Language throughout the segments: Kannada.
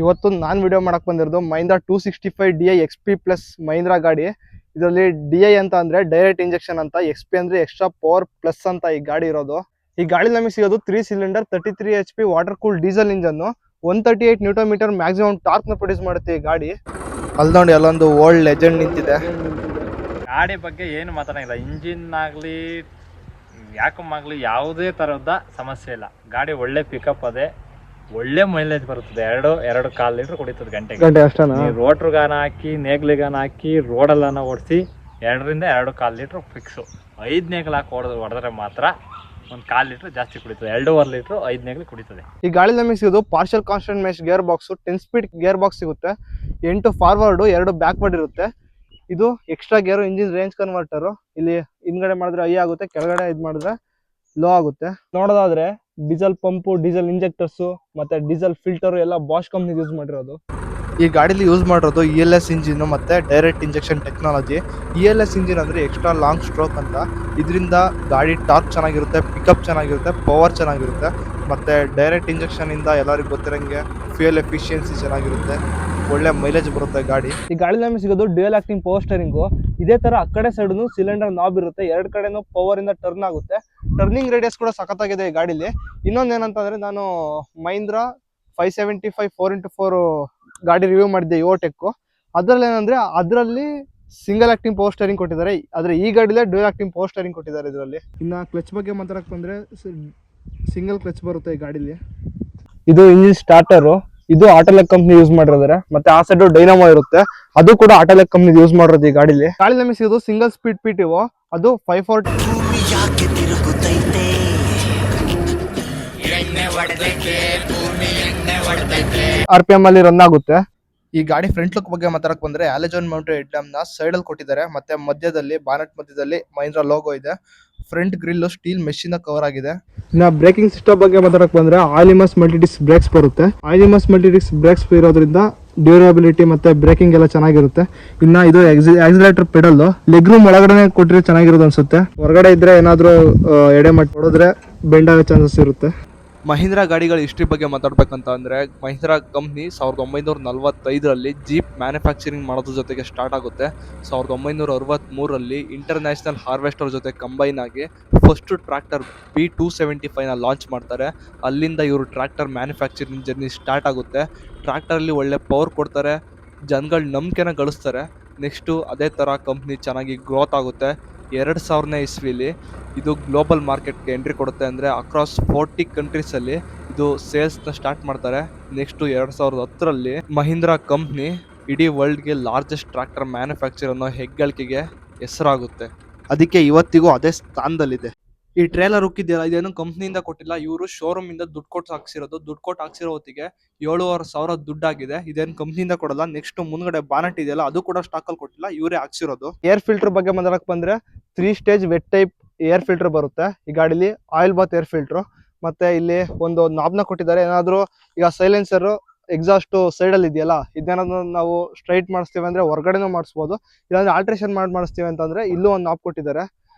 ಇವತ್ತು ನಾನು ವಿಡಿಯೋ ಮಾಡಕ್ ಬಂದಿರೋದು Mahindra 265 Di XP plus Mahindra ಗಾಡಿ. ಇದರಲ್ಲಿ DI ಅಂತ ಅಂದ್ರೆ ಡೈರೆಕ್ಟ್ ಇಂಜೆಕ್ಷನ್ ಅಂತ, XP ಅಂದ್ರೆ ಎಕ್ಸ್ಟ್ರಾ ಪವರ್ ಪ್ಲಸ್ ಅಂತ ಈ ಗಾಡಿ ಇರೋದು. ಈ ಗಾಡಿ ನಮಗೆ ಸಿಗೋದು 3 cylinder 33 HP water cool diesel engine, 138 newton metre maximum torque ನ ಪ್ರೊಡ್ಯೂಸ್ ಮಾಡುತ್ತೆ ಈ ಗಾಡಿ. ಅಲ್ಲಿ ನೋಡಿ ಅಲ್ಲೊಂದು ಓಲ್ಡ್ ಲೆಜೆಂಡ್ ನಿಂತಿದೆ. ಗಾಡಿ ಬಗ್ಗೆ ಏನು ಮಾತಾಡಂಗಿಲ್ಲ, ಇಂಜಿನ್ ಆಗಲಿ ಯಾಕಮ್ಮಾಗಲಿ ಯಾವುದೇ ಥರದ ಸಮಸ್ಯೆ ಇಲ್ಲ. ಗಾಡಿ ಒಳ್ಳೆ ಪಿಕಪ್ ಅದೇ, ಒಳ್ಳೆ ಮೈಲೇಜ್ ಬರುತ್ತದೆ. ಎರಡು ಕಾಲು ಲೀಟರ್ ಕುಡಿತದೆ ಗಂಟೆಗೆ ಅಷ್ಟೇ. ರೋಟ್ರಿಗಾನ ಹಾಕಿ ನೇಗ್ಲಿಗಾನ ಹಾಕಿ ರೋಡಲ್ಲಾನ ಓಡಿಸಿ 2ರಿಂದ 2.25 ಲೀಟ್ರ್ ಫಿಕ್ಸು. 5 ನೇಗ್ಲು ಹಾಕಿ ಹೊಡೆದ್ರೆ ಮಾತ್ರ 1/4 ಲೀಟ್ರ್ ಜಾಸ್ತಿ ಕುಡಿತದೆ. 2.5 ಲೀಟ್ರ್ 5 ನೇಗ್ಲು ಕುಡಿತದೆ. ಈ ಗಾಡಿ ನಮಗೆ ಸಿಗೋದು partial constant mesh gear box, 10 speed gear box ಸಿಗುತ್ತೆ. 8 ಫಾರ್ವರ್ಡ್ 2 ಬ್ಯಾಕ್ವರ್ಡ್ ಇರುತ್ತೆ. ಇದು ಎಕ್ಸ್ಟ್ರಾ ಗೇರು, ಇಂಜಿನ್ ರೇಂಜ್ ಕನ್ವರ್ಟರು. ಇಲ್ಲಿ ಹಿಂದ್ಗಡೆ ಮಾಡಿದ್ರೆ ಹೈ ಆಗುತ್ತೆ, ಕೆಳಗಡೆ ಇದು ಮಾಡಿದ್ರೆ ಲೋ ಆಗುತ್ತೆ. ನೋಡೋದಾದ್ರೆ ಡೀಸೆಲ್ ಪಂಪು, ಡೀಸೆಲ್ ಇಂಜೆಕ್ಟರ್ಸು ಮತ್ತೆ ಡೀಸೆಲ್ ಫಿಲ್ಟರ್ ಎಲ್ಲ ಬಾಷ್ ಕಂಪ್ನಿ ಯೂಸ್ ಮಾಡಿರೋದು. ಈ ಗಾಡಿಲಿ ಯೂಸ್ ಮಾಡಿರೋದು ELS ಇಂಜಿನ್ ಮತ್ತೆ direct injection technology. ELS engine ಅಂದ್ರೆ ಎಕ್ಸ್ಟ್ರಾ ಲಾಂಗ್ ಸ್ಟ್ರೋಕ್ ಅಂತ. ಇದರಿಂದ ಗಾಡಿ ಟಾರ್ಕ್ ಚೆನ್ನಾಗಿರುತ್ತೆ, ಪಿಕಪ್ ಚೆನ್ನಾಗಿರುತ್ತೆ, ಪವರ್ ಚೆನ್ನಾಗಿರುತ್ತೆ. ಮತ್ತೆ ಡೈರೆಕ್ಟ್ ಇಂಜೆಕ್ಷನ್ ಇಂದ ಎಲ್ಲರಿಗೂ ಗೊತ್ತಿರಂಗೆ ಫ್ಯೂಯಲ್ ಎಫಿಷಿಯನ್ಸಿ ಚೆನ್ನಾಗಿರುತ್ತೆ, ಒಳ್ಳೆ ಮೈಲೇಜ್ ಬರುತ್ತೆ ಗಾಡಿ. ಈ ಗಾಡಿ ನಮಗೆ ಸಿಗೋದು ಡ್ಯುಯಲ್ ಆಕ್ಟಿಂಗ್ ಪವರ್ ಸ್ಟೇರಿಂಗು. ಇದೇ ತರ ಆ ಕಡೆ ಸೈಡ್ ಸಿಲಿಂಡರ್ ನಾಬ್ ಇರುತ್ತೆ, 2 ಕಡೆನೂ ಪವರ್ ಇಂದ ಟರ್ನ್ ಆಗುತ್ತೆ. ಟರ್ನಿಂಗ್ ರೇಡಿಯಸ್ ಕೂಡ ಸಖತ್ತಾಗಿದೆ ಈ ಗಾಡಿಲಿ. ಇನ್ನೊಂದು ಏನಂತಂದ್ರೆ, ನಾನು ಮಹೀಂದ್ರ 575 4x4 ಗಾಡಿ ರಿವ್ಯೂ ಮಾಡಿದ್ದೆ ಯೋಟೆಕ್. ಅದ್ರಲ್ಲಿ ಏನಂದ್ರೆ ಅದರಲ್ಲಿ ಸಿಂಗಲ್ ಆಕ್ಟಿಂಗ್ ಪವರ್ ಸ್ಟೇರಿಂಗ್ ಕೊಟ್ಟಿದ್ದಾರೆ, ಆದ್ರೆ ಈ ಗಾಡಿಲೇ ಡ್ಯುಯಲ್ ಆಕ್ಟಿಂಗ್ ಪವರ್ ಸ್ಟೇರಿಂಗ್ ಕೊಟ್ಟಿದ್ದಾರೆ ಇದರಲ್ಲಿ. ಇನ್ನ ಕ್ಲಚ್ ಬಗ್ಗೆ ಮಾತಾಡಕ್ ಬಂದ್ರೆ ಸಿಂಗಲ್ ಕ್ಲಚ್ ಬರುತ್ತೆ ಈ ಗಾಡಿಲಿ. ಇದು ಇಂಜಿನ್ ಸ್ಟಾರ್ಟರು, ಇದು ಆಟೋಲೆಕ್ ಕಂಪ್ನಿ ಯೂಸ್ ಮಾಡಿರೋದಾರೆ. ಮತ್ತೆ ಆ ಸೈಡ್ ಡೈನಾಮೋ ಇರುತ್ತೆ, ಅದು ಕೂಡ ಆಟೋಲೆಕ್ ಕಂಪ್ನಿ ಯೂಸ್ ಮಾಡಿರೋದು ಈ ಗಾಡಿಲಿ. ಗಾಡಿ ನಮಗೆ ಸಿಗೋದು ಸಿಂಗಲ್ ಸ್ಪೀಡ್ PTO, ಅದು 540 RPM ಅಲ್ಲಿ ರನ್ ಆಗುತ್ತೆ. ಈ ಗಾಡಿ ಫ್ರಂಟ್ ಲುಕ್ ಬಗ್ಗೆ ಮಾತಾಡಕ್ ಬಂದ್ರೆ ಆಲೆಜಾನ್ ಮೌಂಟೆಡ್ ಹೆಡ್ ಲ್ಯಾಂಪ್ ನ ಸೈಡ್ ಅಲ್ಲಿ ಕೊಟ್ಟಿದ್ದಾರೆ. ಮತ್ತೆ ಮಧ್ಯದಲ್ಲಿ ಬಾನೆಟ್ ಮಧ್ಯದಲ್ಲಿ ಮಹೀಂದ್ರ ಲೋಗೋ ಇದೆ. ಫ್ರಂಟ್ ಗ್ರಿಲ್ ಸ್ಟೀಲ್ ಮೆಶ್ ಇಂದ ಕವರ್ ಆಗಿದೆ. ಇನ್ನ ಬ್ರೇಕಿಂಗ್ ಸಿಸ್ಟಮ್ ಬಗ್ಗೆ ಮಾತಾಡಕ್ ಬಂದ್ರೆ ಆಲಿಮಸ್ ಮಲ್ಟಿಡಿಸ್ಕ್ ಬ್ರೇಕ್ಸ್ ಬರುತ್ತೆ. ಆಲಿಮಸ್ ಮಲ್ಟಿಡಿಸ್ಕ್ ಬ್ರೇಕ್ಸ್ ಇರೋದ್ರಿಂದ ಡ್ಯೂರಬಿಲಿಟಿ ಮತ್ತೆ ಬ್ರೇಕಿಂಗ್ ಎಲ್ಲ ಚೆನ್ನಾಗಿರುತ್ತೆ. ಇನ್ನ ಇದು ಆಕ್ಸಿಲರೇಟರ್ ಪೆಡಲ್ ಲೆಗ್ ರೂಮ್ ಒಳಗಡೆ ಕೊಟ್ಟಿದ್ರೆ ಚೆನ್ನಾಗಿರೋದು ಅನ್ಸುತ್ತೆ. ಹೊರಗಡೆ ಇದ್ರೆ ಏನಾದ್ರೂ ಎಡೆ ಮಾಡಿ ಹೊಡೆದ್ರೆ ಬೆಂಡ್ ಆಗೋ ಚಾನ್ಸಸ್ ಇರುತ್ತೆ. ಮಹೀಂದ್ರ ಗಾಡಿಗಳ ಹಿಸ್ಟ್ರಿ ಬಗ್ಗೆ ಮಾತಾಡ್ಬೇಕಂತ ಅಂದ್ರೆ, ಮಹೀಂದ್ರ ಕಂಪ್ನಿ 1945ರಲ್ಲಿ ಜೀಪ್ ಮ್ಯಾನುಫ್ಯಾಕ್ಚರಿಂಗ್ ಮಾಡೋದ್ರ ಜೊತೆಗೆ ಸ್ಟಾರ್ಟ್ ಆಗುತ್ತೆ. 1963ರಲ್ಲಿ ಇಂಟರ್ನ್ಯಾಷನಲ್ ಹಾರ್ವೆಸ್ಟರ್ ಜೊತೆ ಕಂಬೈನ್ ಆಗಿ ಫಸ್ಟ್ ಟ್ರ್ಯಾಕ್ಟರ್ P275 ಲಾಂಚ್ ಮಾಡ್ತಾರೆ. ಅಲ್ಲಿಂದ ಇವರು ಟ್ರ್ಯಾಕ್ಟರ್ ಮ್ಯಾನುಫ್ಯಾಕ್ಚರಿಂಗ್ ಜರ್ನಿ ಸ್ಟಾರ್ಟ್ ಆಗುತ್ತೆ. ಟ್ರ್ಯಾಕ್ಟರಲ್ಲಿ ಒಳ್ಳೆ ಪವರ್ ಕೊಡ್ತಾರೆ, ಜನಗಳ ನಂಬಿಕೆನ ಗಳಿಸ್ತಾರೆ. ನೆಕ್ಸ್ಟು ಅದೇ ಥರ ಕಂಪ್ನಿ ಚೆನ್ನಾಗಿ ಗ್ರೋತ್ ಆಗುತ್ತೆ. 2000ನೇ ಇಸ್ವಿಲಿ ಇದು ಗ್ಲೋಬಲ್ ಮಾರ್ಕೆಟ್ಗೆ ಎಂಟ್ರಿ ಕೊಡುತ್ತೆ. ಅಂದರೆ ಅಕ್ರಾಸ್ 40 ಕಂಟ್ರೀಸಲ್ಲಿ ಇದು ಸೇಲ್ಸ್ನ ಸ್ಟಾರ್ಟ್ ಮಾಡ್ತಾರೆ. ನೆಕ್ಸ್ಟು 2010ರಲ್ಲಿ ಮಹೀಂದ್ರ ಕಂಪ್ನಿ ಇಡೀ ವರ್ಲ್ಡ್ಗೆ ಲಾರ್ಜೆಸ್ಟ್ ಟ್ರ್ಯಾಕ್ಟರ್ ಮ್ಯಾನುಫ್ಯಾಕ್ಚರ್ ಅನ್ನೋ ಹೆಗ್ಗಳಿಕೆಗೆ ಹೆಸರಾಗುತ್ತೆ. ಅದಕ್ಕೆ ಇವತ್ತಿಗೂ ಅದೇ ಸ್ಥಾನದಲ್ಲಿದೆ. ಈ ಟ್ರೇಲರ್ ಉಕ್ಕಿದೆಯಲ್ಲ, ಇದೇನು ಕಂಪ್ನಿಯಿಂದ ಕೊಟ್ಟಿಲ್ಲ, ಇವರು ಶೋರೂಮ್ ಇಂದ ದುಡ್ಡು ಕೊಟ್ಟು ಹಾಕ್ಸಿರೋದು. ದುಡ್ಡು ಕೊಟ್ಟು ಹಾಕ್ಸಿರೋ ಹೊತ್ತಿಗೆ 7,500 ದುಡ್ಡಾಗಿದೆ. ಇದೇನು ಕಂಪ್ನಿಯಿಂದ ಕೊಡಲ್ಲ. ನೆಕ್ಸ್ಟ್ ಮುಂದ್ಗಡೆ ಬಾನೆಟ್ ಇದೆಯಲ್ಲ, ಅದು ಕೂಡ ಸ್ಟಾಕ್ ಅಲ್ಲಿ ಕೊಟ್ಟಿಲ್ಲ, ಇವರೇ ಹಾಕ್ಸಿರೋದು. ಏರ್ ಫಿಲ್ಟರ್ ಬಗ್ಗೆ ಮಾತಾಡಕ್ ಬಂದ್ರೆ 3 stage wet type air filter ಬರುತ್ತೆ ಈ ಗಾಡಿಲಿ. Oil bath air filter. ಮತ್ತೆ ಇಲ್ಲಿ ಒಂದು ನಾಬ್ನ ಕೊಟ್ಟಿದ್ದಾರೆ. ಏನಾದ್ರು ಈಗ ಸೈಲೆನ್ಸರ್ ಎಕ್ಸಾಸ್ಟ್ ಸೈಡ್ ಅಲ್ಲಿ ಇದೆಯಲ್ಲ, ಇದೇನಾದ್ರು ನಾವು ಸ್ಟ್ರೈಟ್ ಮಾಡಿಸ್ತೀವಿ ಅಂದ್ರೆ ಹೊರಗಡೆನೂ ಮಾಡಿಸ್ಬೋದು, ಇಲ್ಲಾಂದ್ರೆ ಆಲ್ಟ್ರೇಷನ್ ಮಾಡಿಸ್ತೀವಿ ಅಂತಂದ್ರೆ ಇಲ್ಲೂ ಒಂದು ನಾಬ್ ಕೊಟ್ಟಿದ್ದಾರೆ.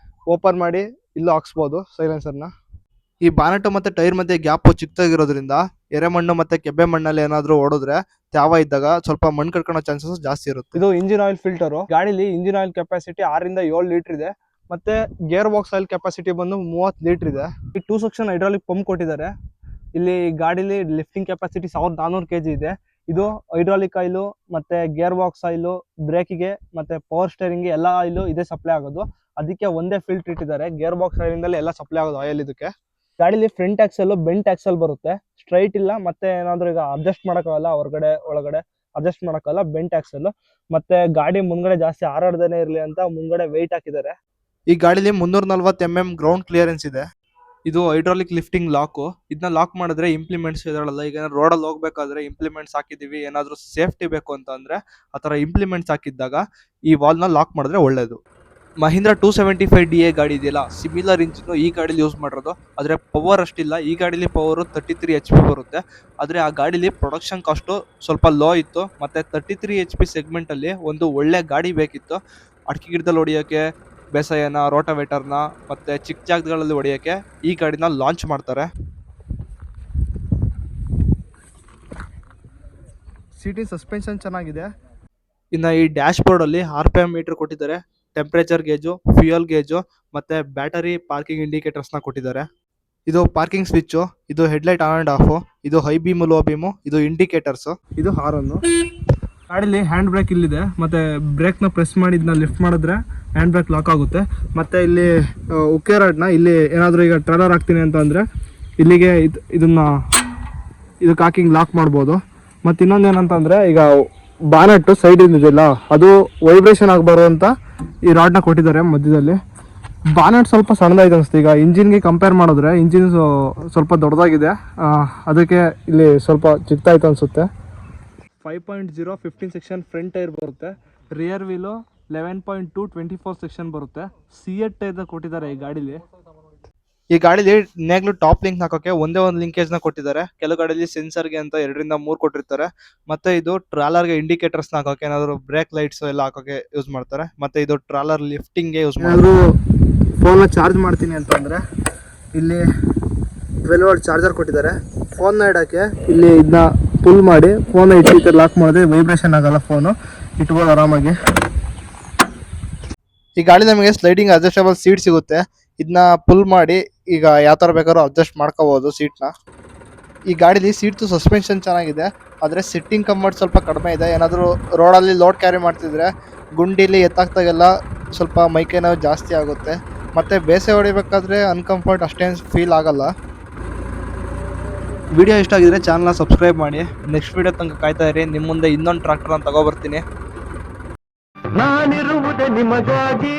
ಓಪನ್ ಮಾಡಿ ಇಲ್ಲೂ ಹಾಕ್ಸ್ಬೋದು ಸೈಲೆನ್ಸರ್ನ. ಈ ಬಾನೆಟ್ ಮತ್ತೆ ಟೈರ್ ಮಧ್ಯೆ ಗ್ಯಾಪ್ ಚಿಕ್ಕದಾಗಿರೋದ್ರಿಂದ ಎರೆಮಣ್ಣು ಮತ್ತೆ ಕೆಬ್ಬೆ ಮಣ್ಣಲ್ಲಿ ಏನಾದ್ರು ಓಡಿದ್ರೆ ತ್ಯಾವ ಇದ್ದಾಗ ಸ್ವಲ್ಪ ಮಣ್ಣು ಕಟ್ಕೊಳ್ಳೋ ಚಾನ್ಸಸ್ ಜಾಸ್ತಿ ಇರುತ್ತೆ. ಇದು ಇಂಜಿನ್ ಆಯಿಲ್ ಫಿಲ್ಟರ್. ಗಾಡಿಲಿ ಇಂಜಿನ್ ಆಯಿಲ್ ಕೆಪಾಸಿಟಿ 6ರಿಂದ 7 ಲೀಟರ್ ಇದೆ. ಮತ್ತೆ ಗೇರ್ ಬಾಕ್ಸ್ ಆಯಿಲ್ ಕೆಪಾಸಿಟಿ ಬಂದು 30 ಲೀಟರ್ ಇದೆ. ಈ 2 ಸೆಕ್ಷನ್ ಹೈಡ್ರಾಲಿಕ್ ಪಂಪ್ ಕೊಟ್ಟಿದ್ದಾರೆ. ಇಲ್ಲಿ ಗಾಡಿಲಿ ಲಿಫ್ಟಿಂಗ್ ಕೆಪಾಸಿಟಿ 1400 kg ಇದೆ. ಇದು ಹೈಡ್ರಾಲಿಕ್ ಆಯಿಲು ಮತ್ತೆ ಗೇರ್ ಬಾಕ್ಸ್ ಆಯಿಲು, ಬ್ರೇಕಿಗೆ ಮತ್ತೆ ಪವರ್ ಸ್ಟೇರಿಂಗ್ ಎಲ್ಲ ಆಯಿಲು ಇದೇ ಸಪ್ಲೈ ಆಗೋದು. ಅದಕ್ಕೆ ಒಂದೇ ಫಿಲ್ಟರ್ ಇಟ್ಟಿದ್ದಾರೆ. ಗೇರ್ ಬಾಕ್ಸ್ ಆಯಿಲಿಂದಲೇ ಎಲ್ಲ ಸಪ್ಲೈ ಆಗೋದು ಆಯಿಲ್ ಇದಕ್ಕೆ. ಗಾಡಿಲಿ ಫ್ರಂಟ್ ಆಕ್ಸಲ್ ಬೆಂಟ್ ಆಕ್ಸಲ್ ಬರುತ್ತೆ, ಸ್ಟ್ರೈಟ್ ಇಲ್ಲ. ಮತ್ತೆ ಏನಾದ್ರು ಈಗ ಅಡ್ಜಸ್ಟ್ ಮಾಡೋಕ್ಕಾಗಲ್ಲ, ಹೊರಗಡೆ ಒಳಗಡೆ ಅಡ್ಜಸ್ಟ್ ಮಾಡೋಕ್ಕಾಗಲ್ಲ, ಬೆಂಟ್ ಆಕ್ಸಲ್. ಮತ್ತೆ ಗಾಡಿ ಮುಂದ್ಗಡೆ ಜಾಸ್ತಿ ಹಾರಾಡ್ದೇನೆ ಇರಲಿ ಅಂತ ಮುಂದ್ಗಡೆ ವೆಯ್ಟ್ ಹಾಕಿದ್ದಾರೆ. ಈ ಗಾಡಿಲಿ 340 mm ಗ್ರೌಂಡ್ ಕ್ಲಿಯರೆನ್ಸ್ ಇದೆ. ಇದು ಹೈಡ್ರಾಲಿಕ್ ಲಿಫ್ಟಿಂಗ್ ಲಾಕು. ಇದನ್ನ ಲಾಕ್ ಮಾಡಿದ್ರೆ ಇಂಪ್ಲಿಮೆಂಟ್ಸ್ ಇದಾಳಲ್ಲ, ಈಗ ರೋಡಲ್ಲಿ ಹೋಗ್ಬೇಕಾದ್ರೆ ಇಂಪ್ಲಿಮೆಂಟ್ಸ್ ಹಾಕಿದೀವಿ, ಏನಾದ್ರು ಸೇಫ್ಟಿ ಬೇಕು ಅಂತ ಅಂದ್ರೆ ಆ ಥರ ಇಂಪ್ಲಿಮೆಂಟ್ಸ್ ಹಾಕಿದ್ದಾಗ ಈ ವಾಲ್ನ ಲಾಕ್ ಮಾಡಿದ್ರೆ ಒಳ್ಳೇದು. ಮಹೀಂದ್ರ 275 DI ಗಾಡಿ ಇದೆಯಲ್ಲ, ಸಿಮಿಲರ್ ಇಂಜಿನ್ ಈ ಗಾಡಿಲಿ ಯೂಸ್ ಮಾಡಿರೋದು. ಆದರೆ ಪವರ್ ಅಷ್ಟಿಲ್ಲ. ಈ ಗಾಡಿಲಿ ಪವರ್ 33 HP ಬರುತ್ತೆ. ಆದರೆ ಆ ಗಾಡಿಲಿ ಪ್ರೊಡಕ್ಷನ್ ಕಾಸ್ಟು ಸ್ವಲ್ಪ ಲೋ ಇತ್ತು. ಮತ್ತು 33 HP ಸೆಗ್ಮೆಂಟಲ್ಲಿ ಒಂದು ಒಳ್ಳೆ ಗಾಡಿ ಬೇಕಿತ್ತು. ಅಡಿಕೆ ಗಿಡದಲ್ಲಿ ಹೊಡಿಯೋಕ್ಕೆ, ಬೇಸಾಯನ, ರೋಟಾವೇಟರ್ನ ಮತ್ತು ಚಿಕ್ಕ ಜಾಗಗಳಲ್ಲಿ ಹೊಡಿಯೋಕ್ಕೆ ಈ ಗಾಡಿನ ಲಾಂಚ್ ಮಾಡ್ತಾರೆ. ಸೀಟಿಂಗ್ ಸಸ್ಪೆನ್ಷನ್ ಚೆನ್ನಾಗಿದೆ. ಇನ್ನು ಈ ಡ್ಯಾಶ್ ಬೋರ್ಡಲ್ಲಿ RPM ಮೀಟರ್ ಕೊಟ್ಟಿದ್ದಾರೆ, ಟೆಂಪ್ರೇಚರ್ ಗೇಜು, ಫ್ಯೂಯಲ್ ಗೇಜು ಮತ್ತು ಬ್ಯಾಟರಿ ಪಾರ್ಕಿಂಗ್ ಇಂಡಿಕೇಟರ್ಸ್ನ ಕೊಟ್ಟಿದ್ದಾರೆ. ಇದು ಪಾರ್ಕಿಂಗ್ ಸ್ವಿಚ್ಚು, ಇದು ಹೆಡ್ಲೈಟ್ ಆನ್ ಆ್ಯಂಡ್ ಆಫು, ಇದು ಹೈ ಬೀಮು ಲೋ ಬೀಮು, ಇದು ಇಂಡಿಕೇಟರ್ಸು, ಇದು ಹಾರನ್ನು. ಗಾಡೀಲಿ ಹ್ಯಾಂಡ್ ಬ್ರೇಕ್ ಇಲ್ಲಿದೆ, ಮತ್ತು ಬ್ರೇಕ್ನ ಪ್ರೆಸ್ ಮಾಡಿ ಇದನ್ನ ಲಿಫ್ಟ್ ಮಾಡಿದ್ರೆ ಹ್ಯಾಂಡ್ ಬ್ರೇಕ್ ಲಾಕ್ ಆಗುತ್ತೆ. ಮತ್ತು ಇಲ್ಲಿ ಉಕ್ಕೆ ರಾಡ್ನ ಇಲ್ಲಿ ಏನಾದರೂ ಈಗ ಟ್ರೇಲರ್ ಹಾಕ್ತೀನಿ ಅಂತ ಅಂದರೆ ಇಲ್ಲಿಗೆ ಇದಕ್ಕೆ ಹಾಕಿ ಲಾಕ್ ಮಾಡ್ಬೋದು. ಮತ್ತು ಇನ್ನೊಂದು ಏನಂತಂದರೆ ಈಗ ಬಾನೆಟ್ಟು ಸೈಡ್ ಇದೆಯಲ್ಲ ಅದು ವೈಬ್ರೇಷನ್ ಆಗಬಾರ್ದು ಅಂತ ಈ ರಾಡ್ನ ಕೊಟ್ಟಿದ್ದಾರೆ ಮಧ್ಯದಲ್ಲಿ. ಬಾನೆಟ್ ಸ್ವಲ್ಪ ಸಣ್ಣದಾಯ್ತು ಅನಿಸ್ತು. ಈಗ ಇಂಜಿನ್ಗೆ ಕಂಪೇರ್ ಮಾಡಿದ್ರೆ ಇಂಜಿನ್ ಸ್ವಲ್ಪ ದೊಡ್ಡದಾಗಿದೆ, ಅದಕ್ಕೆ ಇಲ್ಲಿ ಸ್ವಲ್ಪ ಚಿಕ್ಕದಾಯ್ತು ಅನಿಸುತ್ತೆ. 5.0 15 ಸೆಕ್ಷನ್ ಫ್ರಂಟ್ ಟೈರ್ ಬರುತ್ತೆ, ರಿಯರ್ ವೀಲು 11.2 24 ಸೆಕ್ಷನ್ ಬರುತ್ತೆ. C8 ಟೈರ್ನ ಕೊಟ್ಟಿದ್ದಾರೆ ಈ ಗಾಡೀಲಿ. ಈ ಗಾಡೀಲಿ ನೇಗ್ಲು ಟಾಪ್ ಲಿಂಕ್ ಹಾಕೋಕೆ ಒಂದೇ ಒಂದು ಲಿಂಕೇಜ್ನ ಕೊಟ್ಟಿದ್ದಾರೆ. ಕೆಲವು ಗಾಡೀಲಿ ಸೆನ್ಸರ್ಗೆ ಅಂತ 2 ರಿಂದ 3 ಕೊಟ್ಟಿರ್ತಾರೆ. ಮತ್ತೆ ಇದು ಟ್ರಾಲರ್ಗೆ ಇಂಡಿಕೇಟರ್ಸ್ನ ಹಾಕೋಕೆ, ಏನಾದರೂ ಬ್ರೇಕ್ ಲೈಟ್ಸ್ ಎಲ್ಲ ಹಾಕೋಕೆ ಯೂಸ್ ಮಾಡ್ತಾರೆ. ಮತ್ತೆ ಇದು ಟ್ರಾಲರ್ ಲಿಫ್ಟಿಂಗ್ಗೆ ಯೂಸ್ ಮಾಡ್ತಾರೆ. ಫೋನ್ನ ಚಾರ್ಜ್ ಮಾಡ್ತೀನಿ ಅಂತಂದರೆ ಇಲ್ಲಿ 12 ವಾಟ್ ಚಾರ್ಜರ್ ಕೊಟ್ಟಿದ್ದಾರೆ. ಫೋನ್ನ ಇಡೋಕ್ಕೆ ಇಲ್ಲಿ ಇದನ್ನ ಪುಲ್ ಮಾಡಿ ಫೋನ್ನ ಇಟ್ಟು ಲಾಕ್ ಮಾಡಿದ್ರೆ ವೈಬ್ರೇಷನ್ ಆಗಲ್ಲ, ಫೋನು ಇಟ್ಬೋದು ಆರಾಮಾಗಿ. ಈ ಗಾಡಿ ನಮಗೆ ಸ್ಲೈಡಿಂಗ್ ಅಡ್ಜಸ್ಟಬಲ್ ಸೀಟ್ ಸಿಗುತ್ತೆ. ಇದನ್ನ ಪುಲ್ ಮಾಡಿ ಈಗ ಯಾವ ಥರ ಬೇಕಾದ್ರೂ ಅಡ್ಜಸ್ಟ್ ಮಾಡ್ಕೋಬೋದು ಸೀಟ್ನ. ಈ ಗಾಡೀಲಿ ಸೀಟ್ದು ಸಸ್ಪೆನ್ಷನ್ ಚೆನ್ನಾಗಿದೆ, ಆದರೆ ಸಿಟ್ಟಿಂಗ್ ಕಂಫರ್ಟ್ ಸ್ವಲ್ಪ ಕಡಿಮೆ ಇದೆ. ಏನಾದರೂ ರೋಡಲ್ಲಿ ಲೋಡ್ ಕ್ಯಾರಿ ಮಾಡ್ತಿದ್ರೆ ಗುಂಡಿಲಿ ಎತ್ತಾಕ್ದಾಗೆಲ್ಲ ಸ್ವಲ್ಪ ಮೈಕೈ ನೋವು ಜಾಸ್ತಿ ಆಗುತ್ತೆ. ಮತ್ತು ಬೇಸೆ ಹೊಡಿಬೇಕಾದ್ರೆ ಅನ್ಕಂಫರ್ಟ್ ಅಷ್ಟೇನು ಫೀಲ್ ಆಗಲ್ಲ. ವಿಡಿಯೋ ಇಷ್ಟ ಆಗಿದ್ರೆ ಚಾನಲ್ನ ಸಬ್ಸ್ಕ್ರೈಬ್ ಮಾಡಿ. ನೆಕ್ಸ್ಟ್ ವಿಡಿಯೋ ತನಕ ಕಾಯ್ತಾ ಇರಿ. ನಿಮ್ಮ ಮುಂದೆ ಇನ್ನೊಂದು ಟ್ರ್ಯಾಕ್ಟರ್ನ ತಗೊಬರ್ತೀನಿ. ನಾನಿರುವುದೇ ನಿಮಗಾಗಿ.